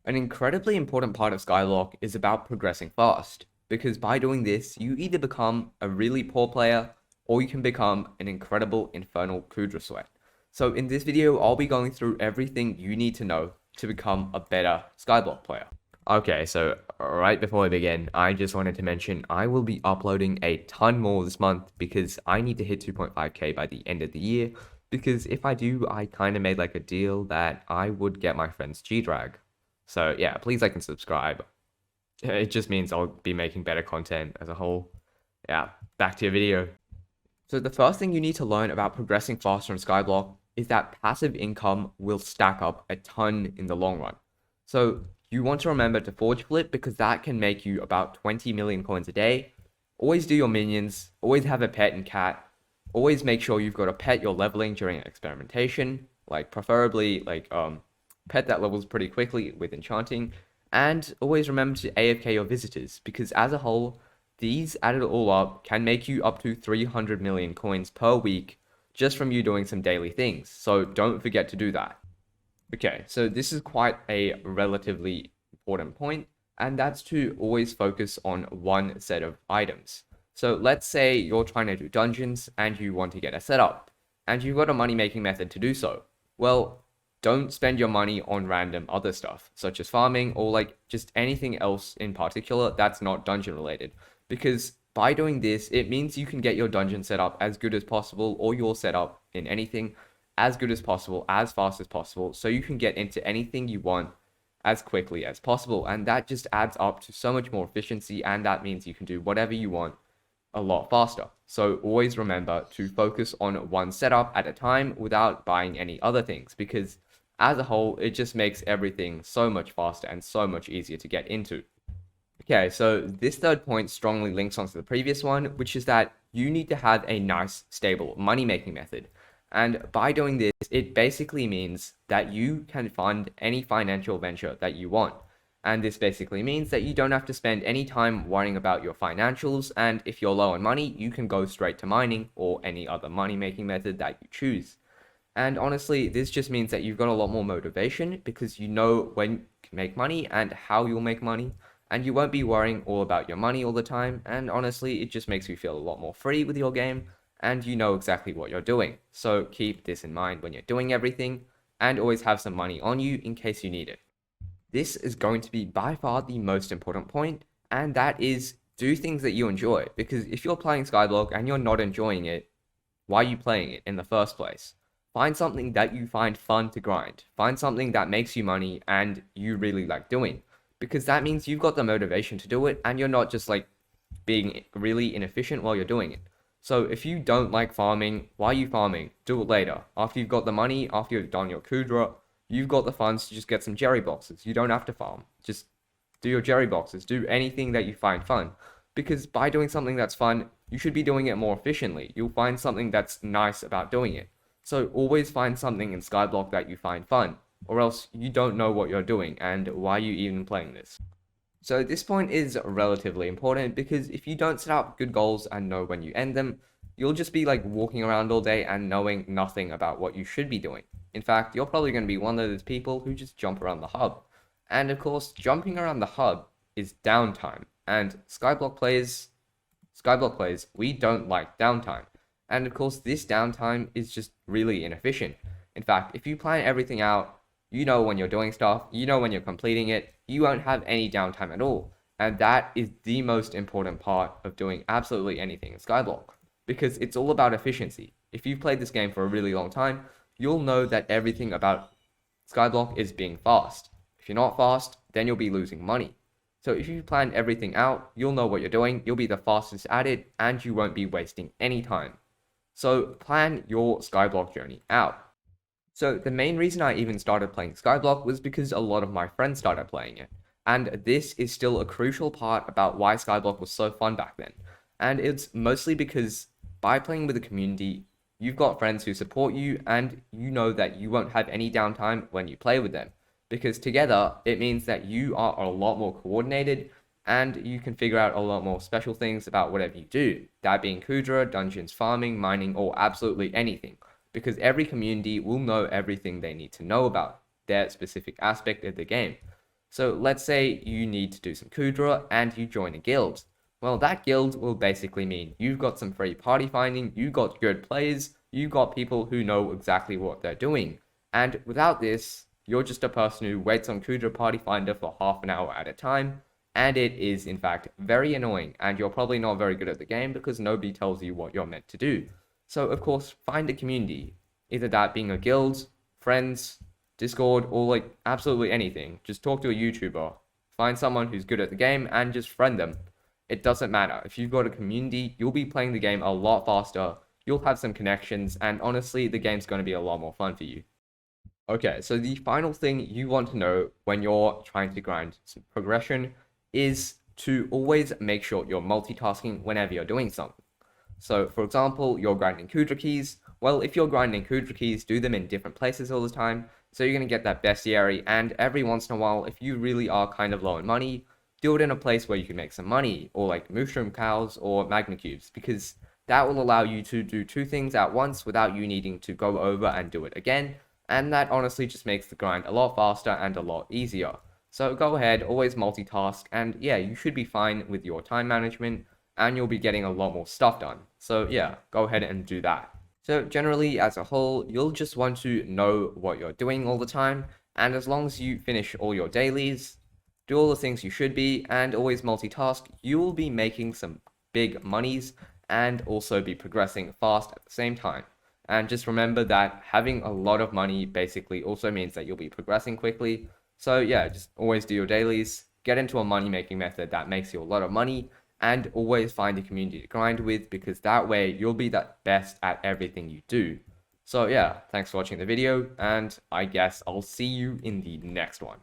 An incredibly important part of Skyblock is about progressing fast, because by doing this, you either become a really poor player, or you can become an incredible Infernal Kudra Sweat. So in this video, I'll be going through everything you need to know to become a better Skyblock player. Okay, so right before we begin, I just wanted to mention I will be uploading a ton more this month because I need to hit 2.5k by the end of the year, because if I do, I kind of made like a deal that I would get my friends G-Drag. So yeah, please like and subscribe. It just means I'll be making better content as a whole. Yeah, back to your video. So the first thing you need to learn about progressing faster in Skyblock is that passive income will stack up a ton in the long run. So you want to remember to forge flip because that can make you about 20 million coins a day. Always do your minions, always have a pet and cat. Always make sure you've got a pet you're leveling during experimentation, like preferably pet that levels pretty quickly with enchanting, and always remember to AFK your visitors, because as a whole, these added all up can make you up to 300 million coins per week just from you doing some daily things, so don't forget to do that. Okay, so this is quite a relatively important point, and that's to always focus on one set of items. So let's say you're trying to do dungeons and you want to get a setup, and you've got a money making method to do so. Well, don't spend your money on random other stuff, such as farming or like just anything else in particular that's not dungeon related. Because by doing this, it means you can get your dungeon set up as good as possible, or your setup in anything as good as possible, as fast as possible, so you can get into anything you want as quickly as possible. And that just adds up to so much more efficiency, and that means you can do whatever you want a lot faster. So always remember to focus on one setup at a time without buying any other things, because as a whole, it just makes everything so much faster and so much easier to get into. Okay, so this third point strongly links onto the previous one, which is that you need to have a nice, stable money-making method. And by doing this, it basically means that you can fund any financial venture that you want. And this basically means that you don't have to spend any time worrying about your financials, and if you're low on money, you can go straight to mining or any other money-making method that you choose. And honestly, this just means that you've got a lot more motivation because you know when you can make money and how you'll make money, and you won't be worrying all about your money all the time. And honestly, it just makes you feel a lot more free with your game, and you know exactly what you're doing. So keep this in mind when you're doing everything, and always have some money on you in case you need it. This is going to be by far the most important point, and that is do things that you enjoy. Because if you're playing Skyblock and you're not enjoying it, why are you playing it in the first place? Find something that you find fun to grind. Find something that makes you money and you really like doing, because that means you've got the motivation to do it and you're not just like being really inefficient while you're doing it. So if you don't like farming, why are you farming? Do it later. After you've got the money, after you've done your Kudra, you've got the funds to just get some Jerry boxes. You don't have to farm. Just do your Jerry boxes. Do anything that you find fun. Because by doing something that's fun, you should be doing it more efficiently. You'll find something that's nice about doing it. So always find something in Skyblock that you find fun, or else you don't know what you're doing and why are you even playing this. So this point is relatively important, because if you don't set up good goals and know when you end them, you'll just be like walking around all day and knowing nothing about what you should be doing. In fact, you're probably going to be one of those people who just jump around the hub. And of course, jumping around the hub is downtime, and Skyblock players, we don't like downtime. And of course, this downtime is just really inefficient. In fact, if you plan everything out, you know when you're doing stuff, you know when you're completing it, you won't have any downtime at all. And that is the most important part of doing absolutely anything in Skyblock, because it's all about efficiency. If you've played this game for a really long time, you'll know that everything about Skyblock is being fast. If you're not fast, then you'll be losing money. So if you plan everything out, you'll know what you're doing, you'll be the fastest at it, and you won't be wasting any time. So plan your Skyblock journey out. So the main reason I even started playing Skyblock was because a lot of my friends started playing it. And this is still a crucial part about why Skyblock was so fun back then. And it's mostly because by playing with a community, you've got friends who support you, and you know that you won't have any downtime when you play with them. Because together, it means that you are a lot more coordinated, and you can figure out a lot more special things about whatever you do, that being Kudra, dungeons, farming, mining, or absolutely anything, because every community will know everything they need to know about their specific aspect of the game. So let's say you need to do some Kudra and you join a guild. Well, that guild will basically mean you've got some free party finding, you got good players, you got people who know exactly what they're doing. And without this, you're just a person who waits on Kudra Party Finder for half an hour at a time, and it is in fact very annoying, and you're probably not very good at the game because nobody tells you what you're meant to do. So of course, find a community, either that being a guild, friends, Discord, or like absolutely anything. Just talk to a YouTuber, find someone who's good at the game, and just friend them. It doesn't matter. If you've got a community, you'll be playing the game a lot faster, you'll have some connections, and honestly, the game's going to be a lot more fun for you. Okay, so the final thing you want to know when you're trying to grind some progression is to always make sure you're multitasking whenever you're doing something. So, for example, you're grinding Kudra keys. Well, if you're grinding Kudra keys, do them in different places all the time. So you're going to get that bestiary, and every once in a while, if you really are kind of low on money, do it in a place where you can make some money, or like mushroom cows or magma cubes, because that will allow you to do two things at once without you needing to go over and do it again, and that honestly just makes the grind a lot faster and a lot easier. So go ahead, always multitask, and yeah, you should be fine with your time management, and you'll be getting a lot more stuff done. So yeah, go ahead and do that. So generally, as a whole, you'll just want to know what you're doing all the time, and as long as you finish all your dailies, do all the things you should be, and always multitask, you will be making some big monies, and also be progressing fast at the same time. And just remember that having a lot of money basically also means that you'll be progressing quickly. So yeah, just always do your dailies, get into a money making method that makes you a lot of money, and always find a community to grind with, because that way you'll be the best at everything you do. So yeah, thanks for watching the video, and I guess I'll see you in the next one.